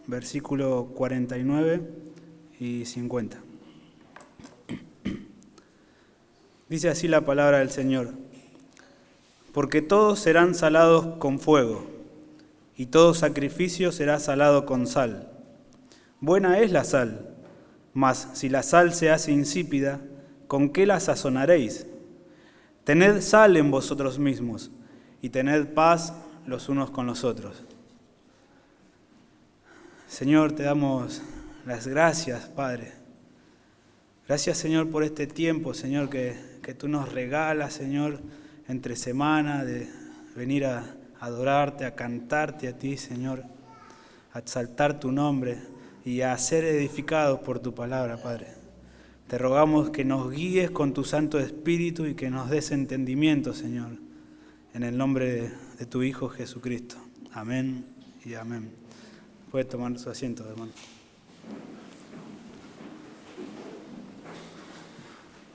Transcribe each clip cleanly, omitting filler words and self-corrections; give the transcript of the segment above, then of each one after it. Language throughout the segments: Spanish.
versículo 49 y 50. Dice así la palabra del Señor: porque todos serán salados con fuego, y todo sacrificio será salado con sal. Buena es la sal, mas si la sal se hace insípida, ¿con qué la sazonaréis? Tened sal en vosotros mismos, y tened paz los unos con los otros. Señor, te damos las gracias, Padre. Gracias, Señor, por este tiempo, Señor, que tú nos regalas, Señor, entre semana, de venir a adorarte, a cantarte a ti, Señor, a exaltar tu nombre y a ser edificados por tu palabra, Padre. Te rogamos que nos guíes con tu Santo Espíritu y que nos des entendimiento, Señor, en el nombre de tu Hijo Jesucristo. Amén y amén. Puede tomar su asiento, hermano.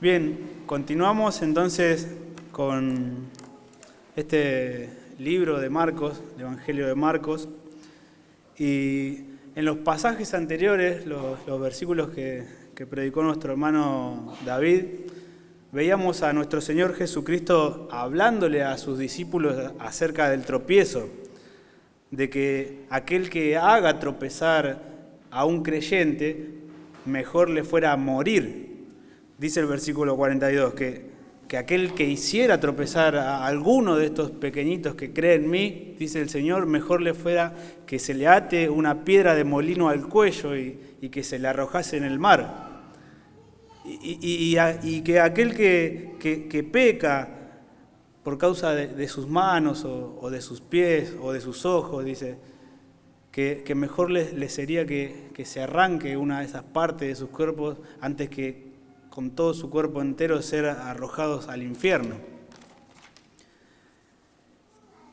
Bien, continuamos entonces con este libro de Marcos, el Evangelio de Marcos, y en los pasajes anteriores, los versículos que predicó nuestro hermano David, veíamos a nuestro Señor Jesucristo hablándole a sus discípulos acerca del tropiezo, de que aquel que haga tropezar a un creyente, mejor le fuera a morir. Dice el versículo 42, que aquel que hiciera tropezar a alguno de estos pequeñitos que cree en mí, dice el Señor, mejor le fuera que se le ate una piedra de molino al cuello y que se le arrojase en el mar. Y que aquel que peca por causa de sus manos o de sus pies o de sus ojos, dice, que mejor le sería que se arranque una de esas partes de sus cuerpos antes que con todo su cuerpo entero ser arrojados al infierno.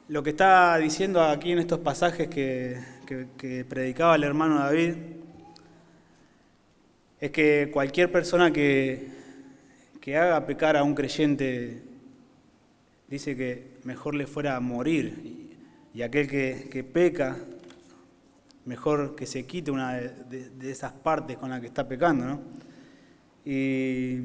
Lo que está diciendo aquí en estos pasajes que predicaba el hermano David es que cualquier persona que haga pecar a un creyente, dice que mejor le fuera a morir, y aquel que peca, mejor que se quite una de esas partes con la que está pecando, ¿no? Y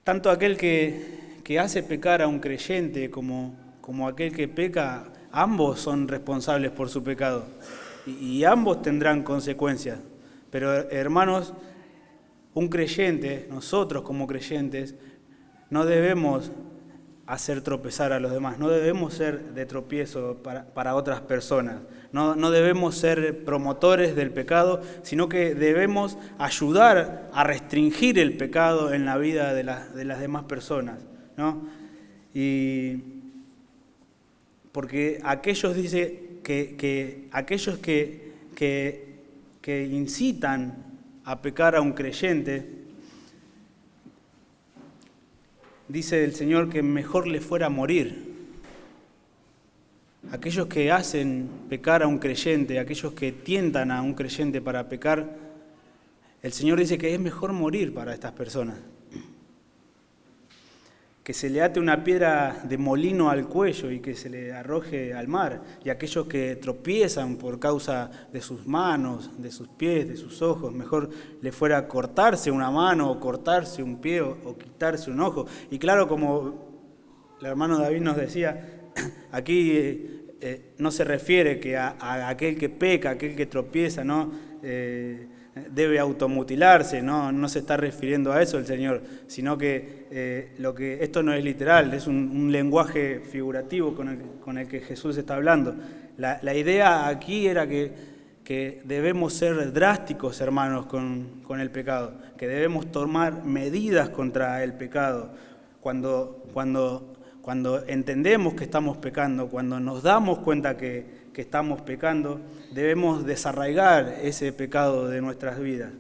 tanto aquel que hace pecar a un creyente como aquel que peca, ambos son responsables por su pecado y ambos tendrán consecuencias. Pero hermanos, un creyente, nosotros como creyentes, no debemos hacer tropezar a los demás, no debemos ser de tropiezo para otras personas, no debemos ser promotores del pecado, sino que debemos ayudar a restringir el pecado en la vida de las demás personas, ¿no? Y porque aquellos, dice, que aquellos que incitan a pecar a un creyente, dice el Señor que mejor le fuera a morir. Aquellos que hacen pecar a un creyente, aquellos que tientan a un creyente para pecar, el Señor dice que es mejor morir para estas personas. Que se le ate una piedra de molino al cuello y que se le arroje al mar. Y aquellos que tropiezan por causa de sus manos, de sus pies, de sus ojos, mejor le fuera a cortarse una mano o cortarse un pie o quitarse un ojo. Y claro, como el hermano David nos decía, aquí no se refiere que a aquel que peca, aquel que tropieza, ¿no? Debe automutilarse, no se está refiriendo a eso el Señor, sino que esto no es literal, es un lenguaje figurativo con el que Jesús está hablando. La idea aquí era que debemos ser drásticos, hermanos, con el pecado, que debemos tomar medidas contra el pecado. Cuando entendemos que estamos pecando, cuando nos damos cuenta que estamos pecando, debemos desarraigar ese pecado de nuestras vidas.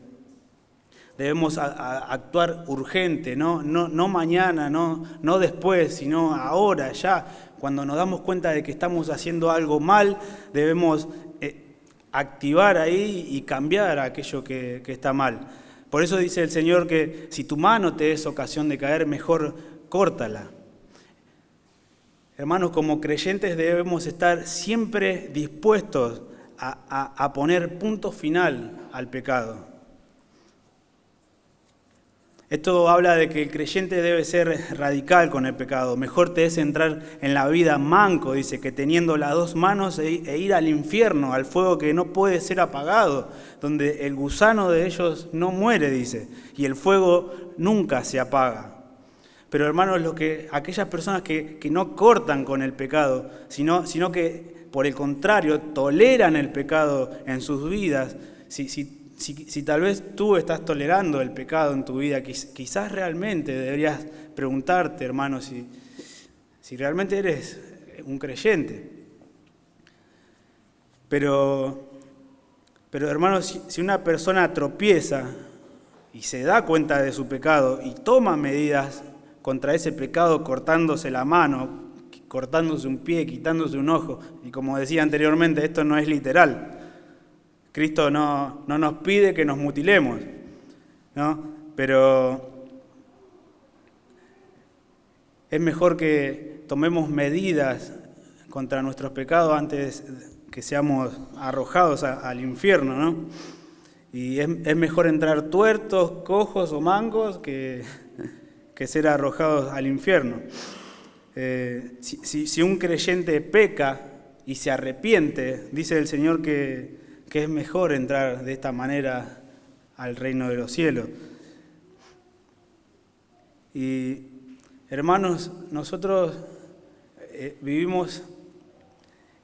Debemos actuar urgente, no mañana, no después, sino ahora, ya. Cuando nos damos cuenta de que estamos haciendo algo mal, debemos activar ahí y cambiar aquello que está mal. Por eso dice el Señor que si tu mano te es ocasión de caer, mejor córtala. Hermanos, como creyentes debemos estar siempre dispuestos a poner punto final al pecado. Esto habla de que el creyente debe ser radical con el pecado. Mejor te es entrar en la vida manco, dice, que teniendo las dos manos e ir al infierno, al fuego que no puede ser apagado, donde el gusano de ellos no muere, dice, y el fuego nunca se apaga. Pero hermanos, aquellas personas que no cortan con el pecado, sino que por el contrario toleran el pecado en sus vidas, si tal vez tú estás tolerando el pecado en tu vida, quizás realmente deberías preguntarte, hermano, si realmente eres un creyente. Pero hermanos, si una persona tropieza y se da cuenta de su pecado y toma medidas contra ese pecado, cortándose la mano, cortándose un pie, quitándose un ojo, y como decía anteriormente, esto no es literal. Cristo no nos pide que nos mutilemos, ¿no? Pero es mejor que tomemos medidas contra nuestros pecados antes que seamos arrojados al infierno, ¿no? Y es mejor entrar tuertos, cojos o mangos que ser arrojados al infierno. Si un creyente peca y se arrepiente, dice el Señor que es mejor entrar de esta manera al reino de los cielos. Y hermanos, nosotros vivimos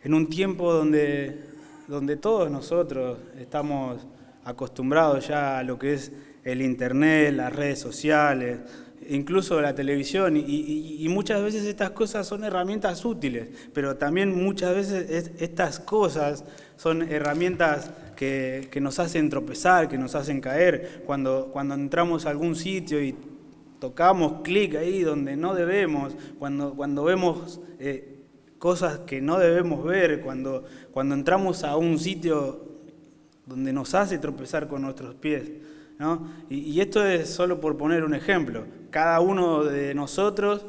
en un tiempo donde todos nosotros estamos acostumbrados ya a lo que es el internet, las redes sociales, incluso la televisión, y muchas veces estas cosas son herramientas útiles, pero también muchas veces estas cosas son herramientas que nos hacen tropezar, que nos hacen caer. Cuando entramos a algún sitio y tocamos clic ahí donde no debemos, cuando vemos cosas que no debemos ver, cuando entramos a un sitio donde nos hace tropezar con nuestros pies, ¿no? Y esto es solo por poner un ejemplo. Cada uno de nosotros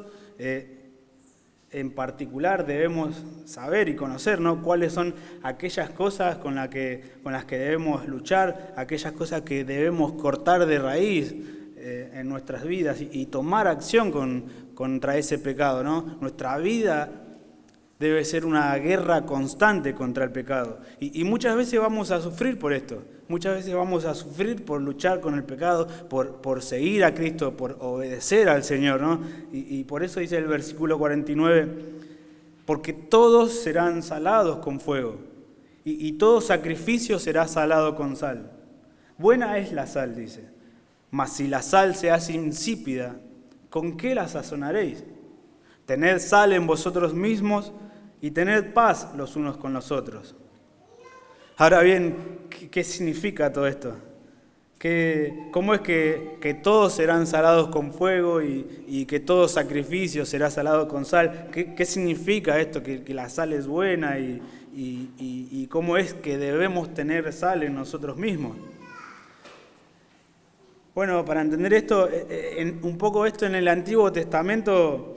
en particular debemos saber y conocer, ¿no?, cuáles son aquellas cosas con las que debemos luchar, aquellas cosas que debemos cortar de raíz en nuestras vidas y tomar acción contra ese pecado, ¿no? Nuestra vida debe ser una guerra constante contra el pecado. Y muchas veces vamos a sufrir por esto. Muchas veces vamos a sufrir por luchar con el pecado, por seguir a Cristo, por obedecer al Señor, ¿no? Y por eso dice el versículo 49, porque todos serán salados con fuego, y todo sacrificio será salado con sal. Buena es la sal, dice, mas si la sal se hace insípida, ¿con qué la sazonaréis? Tened sal en vosotros mismos y tened paz los unos con los otros. Ahora bien, ¿qué significa todo esto? ¿Cómo es que todos serán salados con fuego y que todo sacrificio será salado con sal? ¿Qué significa esto? ¿Que la sal es buena y cómo es que debemos tener sal en nosotros mismos? Bueno, para entender esto, un poco esto en el Antiguo Testamento,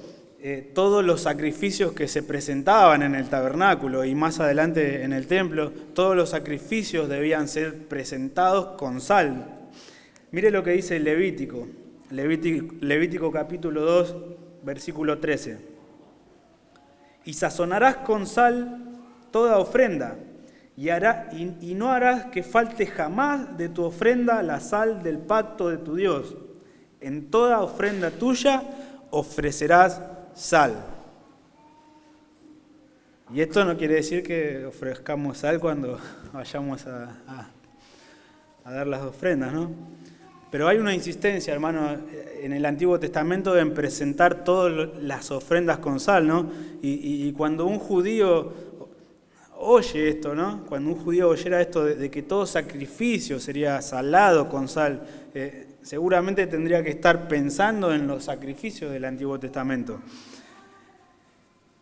todos los sacrificios que se presentaban en el tabernáculo y más adelante en el templo, todos los sacrificios debían ser presentados con sal. Mire lo que dice Levítico capítulo 2, versículo 13. Y sazonarás con sal toda ofrenda, y no harás que falte jamás de tu ofrenda la sal del pacto de tu Dios. En toda ofrenda tuya ofrecerás sal. Y esto no quiere decir que ofrezcamos sal cuando vayamos a dar las ofrendas, ¿no? Pero hay una insistencia, hermano, en el Antiguo Testamento en presentar todas las ofrendas con sal, ¿no? Y cuando un judío oye esto, ¿no? Cuando un judío oyera esto de que todo sacrificio sería salado con sal, seguramente tendría que estar pensando en los sacrificios del Antiguo Testamento.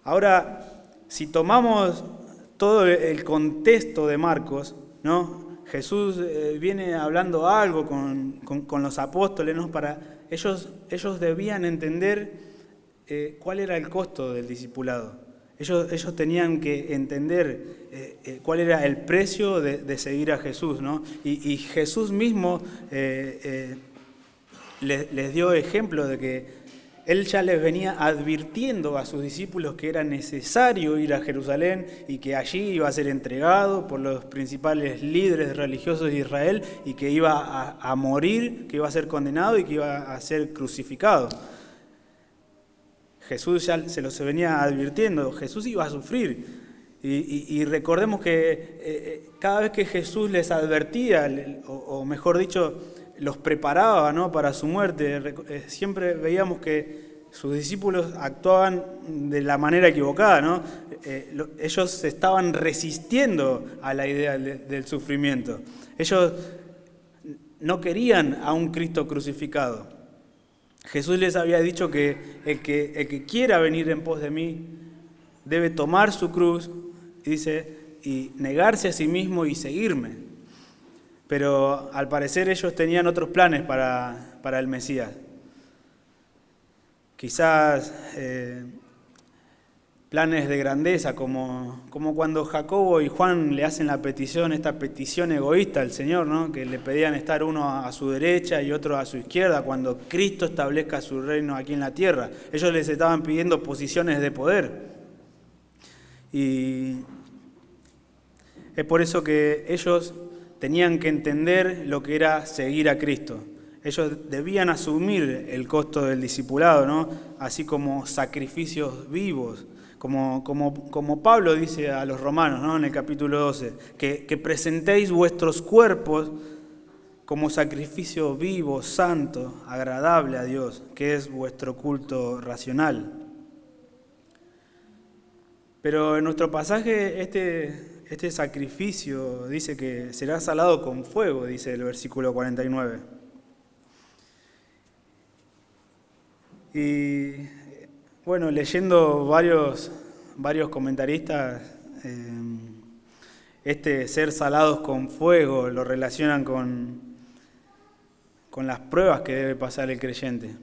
Ahora, si tomamos todo el contexto de Marcos, ¿no? Jesús viene hablando algo con los apóstoles, ¿no? Para ellos debían entender cuál era el costo del discipulado. Ellos tenían que entender cuál era el precio de seguir a Jesús, ¿no? Y Jesús mismo les dio ejemplo de que Él ya les venía advirtiendo a sus discípulos que era necesario ir a Jerusalén y que allí iba a ser entregado por los principales líderes religiosos de Israel y que iba a morir, que iba a ser condenado y que iba a ser crucificado. Jesús ya se los venía advirtiendo, Jesús iba a sufrir. Y recordemos que cada vez que Jesús les advertía, o mejor dicho, los preparaba, ¿no?, para su muerte, siempre veíamos que sus discípulos actuaban de la manera equivocada, ¿no? Ellos se estaban resistiendo a la idea del sufrimiento. Ellos no querían a un Cristo crucificado. Jesús les había dicho que el que quiera venir en pos de mí debe tomar su cruz, y negarse a sí mismo y seguirme. Pero al parecer ellos tenían otros planes para el Mesías. Quizás planes de grandeza, como cuando Jacobo y Juan le hacen esta petición egoísta al Señor, ¿no?, que le pedían estar uno a su derecha y otro a su izquierda cuando Cristo establezca su reino aquí en la tierra. Ellos les estaban pidiendo posiciones de poder. Y es por eso que ellos tenían que entender lo que era seguir a Cristo. Ellos debían asumir el costo del discipulado, ¿no?, así como sacrificios vivos, como Pablo dice a los romanos, ¿no?, en el capítulo 12, que presentéis vuestros cuerpos como sacrificio vivo, santo, agradable a Dios, que es vuestro culto racional. Pero en nuestro pasaje este sacrificio dice que será salado con fuego, dice el versículo 49. Y bueno, leyendo varios comentaristas, ser salados con fuego lo relacionan con las pruebas que debe pasar el creyente,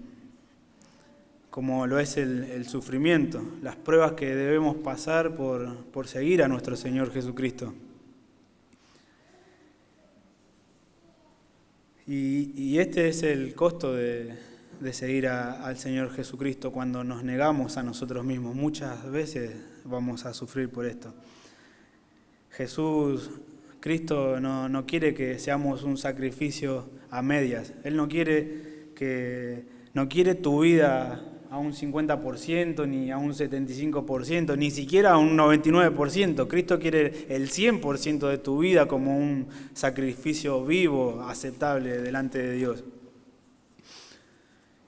como lo es el sufrimiento, las pruebas que debemos pasar por seguir a nuestro Señor Jesucristo. Y este es el costo de seguir al Señor Jesucristo cuando nos negamos a nosotros mismos. Muchas veces vamos a sufrir por esto. Cristo no quiere que seamos un sacrificio a medias. Él no quiere tu vida a un 50%, ni a un 75%, ni siquiera a un 99%. Cristo quiere el 100% de tu vida como un sacrificio vivo, aceptable delante de Dios.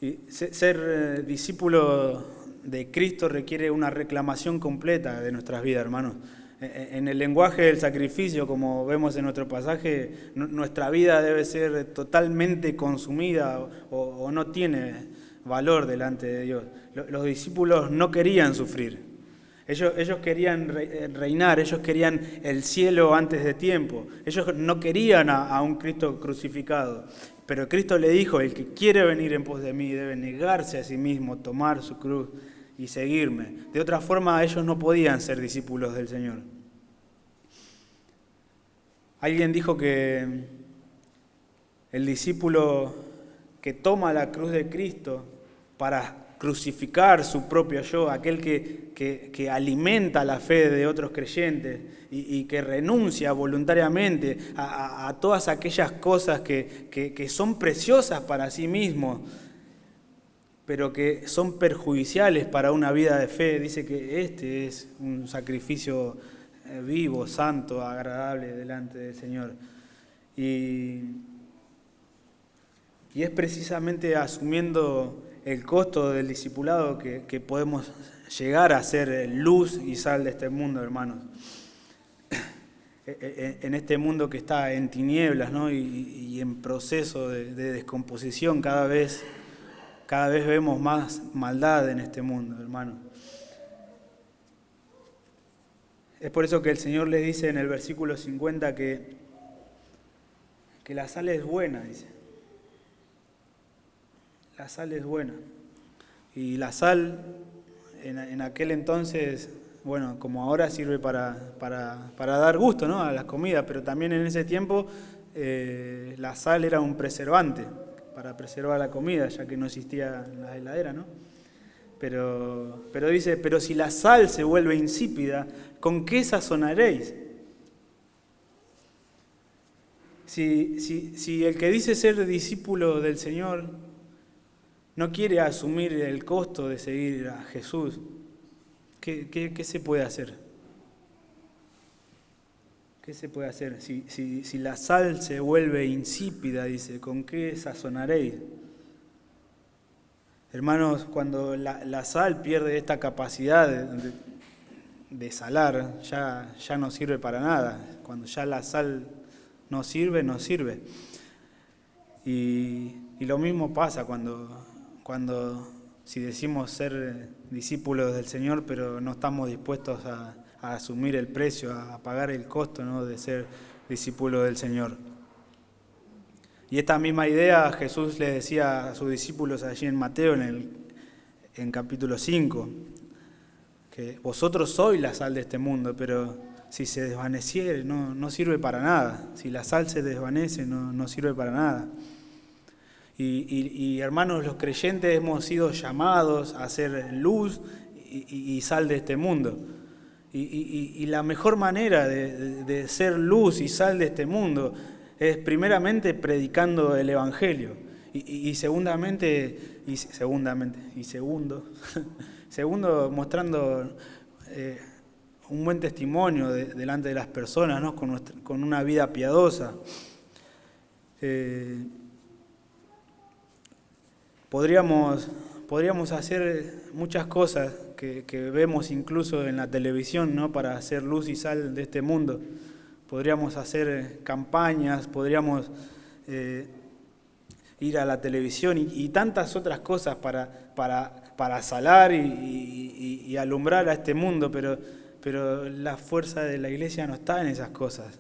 Y ser discípulo de Cristo requiere una reclamación completa de nuestras vidas, hermanos. En el lenguaje del sacrificio, como vemos en nuestro pasaje, nuestra vida debe ser totalmente consumida o no tiene valor delante de Dios. Los discípulos no querían sufrir. Ellos querían reinar, ellos querían el cielo antes de tiempo. Ellos no querían a un Cristo crucificado. Pero Cristo le dijo, el que quiere venir en pos de mí debe negarse a sí mismo, tomar su cruz y seguirme. De otra forma, ellos no podían ser discípulos del Señor. Alguien dijo que el discípulo que toma la cruz de Cristo para crucificar su propio yo, aquel que alimenta la fe de otros creyentes y que renuncia voluntariamente a todas aquellas cosas que son preciosas para sí mismo, pero que son perjudiciales para una vida de fe. Dice que este es un sacrificio vivo, santo, agradable delante del Señor. Y es precisamente asumiendo el costo del discipulado que podemos llegar a ser luz y sal de este mundo, hermanos. En este mundo que está en tinieblas, ¿no?, y en proceso de descomposición, cada vez vemos más maldad en este mundo, hermanos. Es por eso que el Señor les dice en el versículo 50 que la sal es buena, dice. La sal es buena. Y la sal en aquel entonces, bueno, como ahora sirve para dar gusto, ¿no?, a las comidas, pero también en ese tiempo la sal era un preservante para preservar la comida, ya que no existía la heladera, ¿no? Pero dice, pero si la sal se vuelve insípida, ¿con qué sazonaréis? Si el que dice ser discípulo del Señor no quiere asumir el costo de seguir a Jesús, ¿qué se puede hacer? ¿Qué se puede hacer? Si la sal se vuelve insípida, dice, ¿con qué sazonaréis? Hermanos, cuando la sal pierde esta capacidad de salar, ya no sirve para nada. Cuando ya la sal no sirve, no sirve. Y lo mismo pasa cuando si decimos ser discípulos del Señor, pero no estamos dispuestos a asumir el precio, a pagar el costo, ¿no?, de ser discípulos del Señor. Y esta misma idea Jesús le decía a sus discípulos allí en Mateo, en capítulo 5, que vosotros sois la sal de este mundo, pero si se desvaneciere no sirve para nada. Si la sal se desvanece no sirve para nada. Y hermanos, los creyentes hemos sido llamados a ser luz y sal de este mundo. Y la mejor manera de ser luz y sal de este mundo es primeramente predicando el Evangelio segundo mostrando un buen testimonio delante de las personas, ¿no?, con una vida piadosa. Podríamos hacer muchas cosas que vemos incluso en la televisión, ¿no?, para hacer luz y sal de este mundo. Podríamos hacer campañas, podríamos ir a la televisión y tantas otras cosas para salar y alumbrar a este mundo, pero la fuerza de la iglesia no está en esas cosas.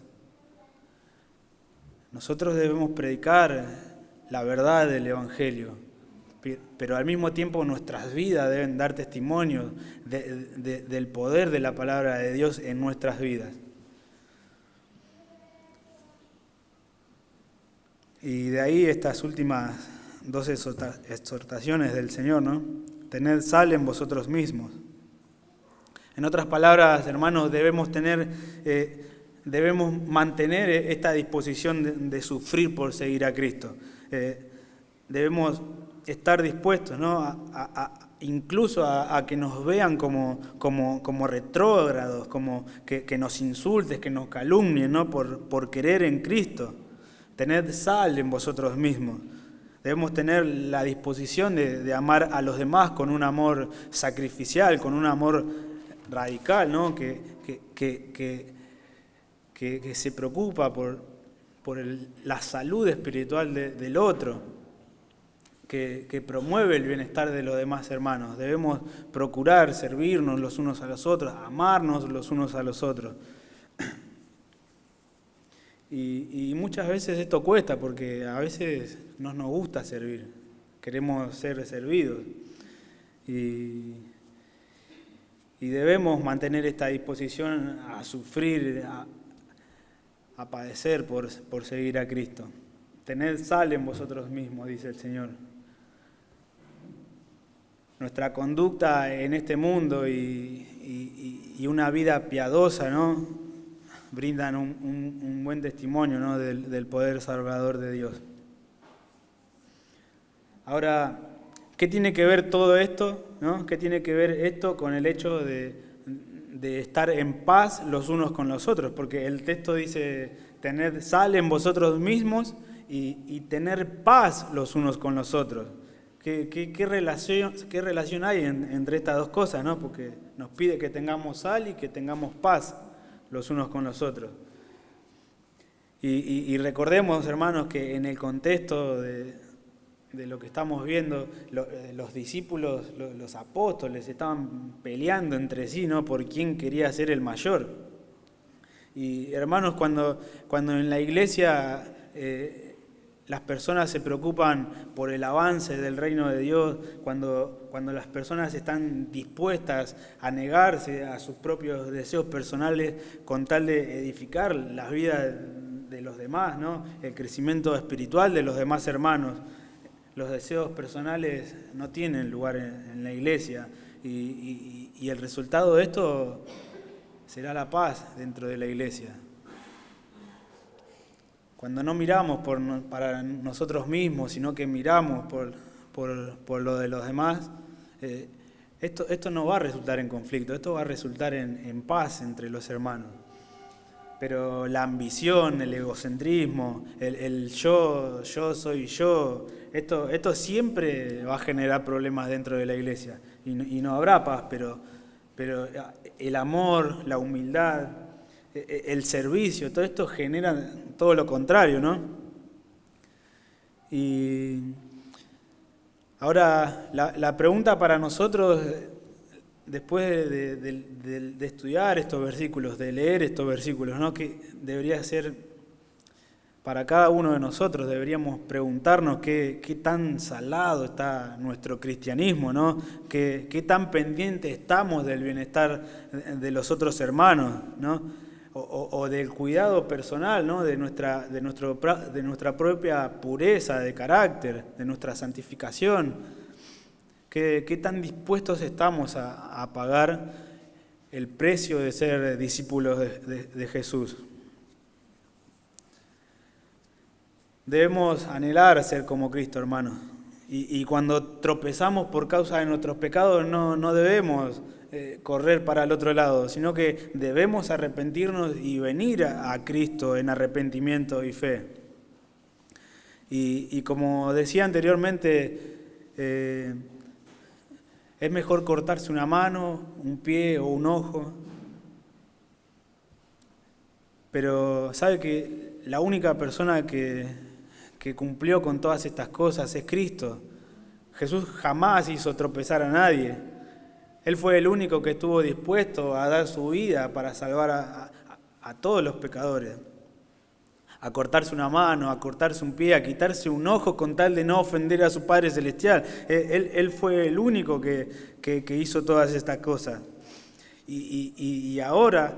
Nosotros debemos predicar la verdad del Evangelio, pero al mismo tiempo nuestras vidas deben dar testimonio del poder de la palabra de Dios en nuestras vidas. Y de ahí estas últimas 2 exhortaciones del Señor, ¿no? Tened sal en vosotros mismos. En otras palabras, hermanos, debemos mantener esta disposición de sufrir por seguir a Cristo. Debemos estar dispuestos, ¿no?, incluso a que nos vean como retrógrados, como que nos insulten, que nos calumnien, ¿no?, por querer en Cristo. Tened sal en vosotros mismos. Debemos tener la disposición de amar a los demás con un amor sacrificial, con un amor radical, ¿no?, que se preocupa por la salud espiritual del otro, que promueve el bienestar de los demás hermanos. Debemos procurar servirnos los unos a los otros, amarnos los unos a los otros. Y muchas veces esto cuesta, porque a veces no nos gusta servir, queremos ser servidos. Y debemos mantener esta disposición a sufrir, a padecer por seguir a Cristo. Tened sal en vosotros mismos, dice el Señor. Nuestra conducta en este mundo y una vida piadosa, ¿no?, brindan un buen testimonio, ¿no?, del poder salvador de Dios. Ahora, ¿qué tiene que ver todo esto, ¿no? ¿Qué tiene que ver esto con el hecho de estar en paz los unos con los otros? Porque el texto dice, tened sal en vosotros mismos y tener paz los unos con los otros. ¿Qué relación hay entre estas dos cosas, ¿no? Porque nos pide que tengamos sal y que tengamos paz los unos con los otros. Y recordemos, hermanos, que en el contexto de lo que estamos viendo, los discípulos, los apóstoles estaban peleando entre sí, ¿no?, por quién quería ser el mayor. Y hermanos, cuando en la iglesia las personas se preocupan por el avance del reino de Dios, cuando las personas están dispuestas a negarse a sus propios deseos personales con tal de edificar la vida de los demás, ¿no? El crecimiento espiritual de los demás hermanos. Los deseos personales no tienen lugar en la iglesia y el resultado de esto será la paz dentro de la iglesia. Cuando no miramos para nosotros mismos, sino que miramos por lo de los demás, esto no va a resultar en conflicto, esto va a resultar en paz entre los hermanos. Pero la ambición, el egocentrismo, el yo soy yo, esto siempre va a generar problemas dentro de la iglesia. Y no habrá paz, pero el amor, la humildad, el servicio, todo esto genera todo lo contrario, ¿no? Y ahora la pregunta para nosotros, después de estudiar estos versículos, de leer estos versículos, ¿no? Que debería ser para cada uno de nosotros, deberíamos preguntarnos qué tan salado está nuestro cristianismo, ¿no? Qué tan pendiente estamos del bienestar de los otros hermanos, ¿no? O del cuidado personal, ¿no? de nuestra propia pureza de carácter, de nuestra santificación. ¿Qué tan dispuestos estamos a pagar el precio de ser discípulos de Jesús? Debemos anhelar ser como Cristo, hermanos. Y cuando tropezamos por causa de nuestros pecados, no debemos correr para el otro lado, sino que debemos arrepentirnos y venir a Cristo en arrepentimiento y fe. Y como decía anteriormente, es mejor cortarse una mano, un pie o un ojo, pero sabe que la única persona que cumplió con todas estas cosas es Cristo. Jesús jamás hizo tropezar a nadie. Él fue el único que estuvo dispuesto a dar su vida para salvar a todos los pecadores. A cortarse una mano, a cortarse un pie, a quitarse un ojo con tal de no ofender a su Padre Celestial. Él fue el único que hizo todas estas cosas. Y ahora,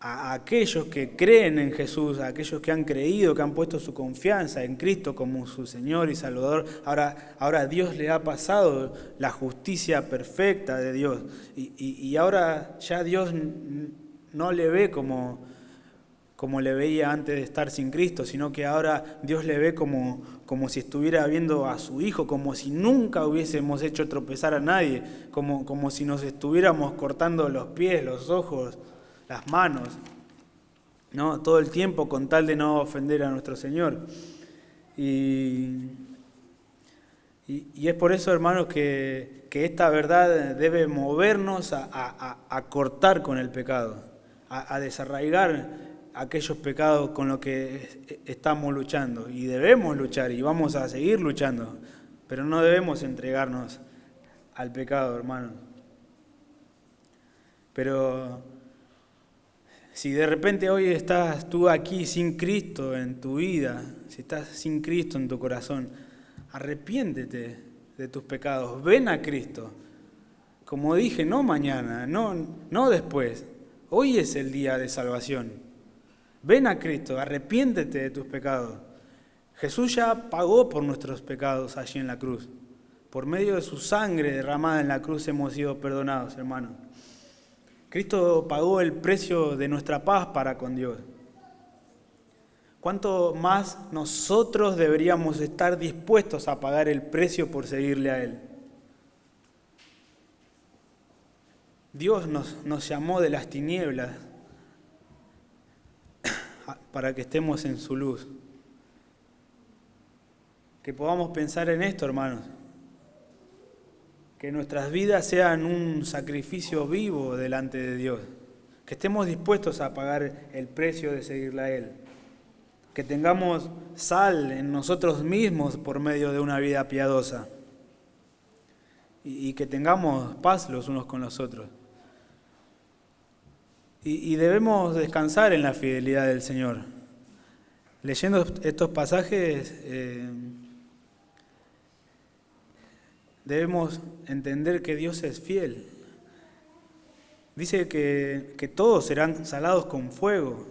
a aquellos que creen en Jesús, a aquellos que han creído, que han puesto su confianza en Cristo como su Señor y Salvador, ahora Dios le ha pasado la justicia perfecta de Dios. Y ahora ya Dios no le ve como le veía antes de estar sin Cristo, sino que ahora Dios le ve como si estuviera viendo a su Hijo, como si nunca hubiésemos hecho tropezar a nadie, como si nos estuviéramos cortando los pies, los ojos, las manos, ¿no? Todo el tiempo con tal de no ofender a nuestro Señor. Y es por eso, hermanos, que esta verdad debe movernos a cortar con el pecado, a desarraigar aquellos pecados con los que estamos luchando. Y debemos luchar y vamos a seguir luchando, pero no debemos entregarnos al pecado, hermanos. Pero si de repente hoy estás tú aquí sin Cristo en tu vida, si estás sin Cristo en tu corazón, arrepiéntete de tus pecados, ven a Cristo. Como dije, no mañana, no después. Hoy es el día de salvación. Ven a Cristo, arrepiéntete de tus pecados. Jesús ya pagó por nuestros pecados allí en la cruz. Por medio de su sangre derramada en la cruz hemos sido perdonados, hermanos. Cristo pagó el precio de nuestra paz para con Dios. ¿Cuánto más nosotros deberíamos estar dispuestos a pagar el precio por seguirle a Él? Dios nos llamó de las tinieblas para que estemos en su luz. Que podamos pensar en esto, hermanos. Que nuestras vidas sean un sacrificio vivo delante de Dios. Que estemos dispuestos a pagar el precio de seguirle a Él. Que tengamos sal en nosotros mismos por medio de una vida piadosa. Y que tengamos paz los unos con los otros. Y debemos descansar en la fidelidad del Señor. Leyendo estos pasajes, debemos entender que Dios es fiel. Dice que todos serán salados con fuego,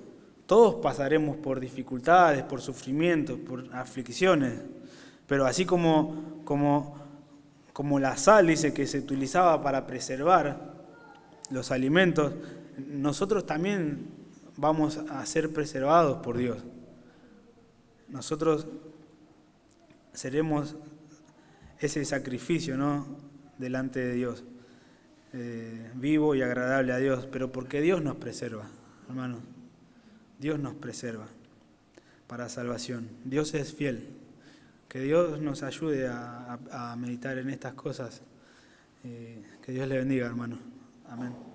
todos pasaremos por dificultades, por sufrimientos, por aflicciones, pero así como la sal, dice, que se utilizaba para preservar los alimentos, nosotros también vamos a ser preservados por Dios. Nosotros seremos ese sacrificio, ¿no?, delante de Dios, vivo y agradable a Dios, pero porque Dios nos preserva, hermanos. Dios nos preserva para salvación. Dios es fiel. Que Dios nos ayude a meditar en estas cosas. Que Dios le bendiga, hermano. Amén.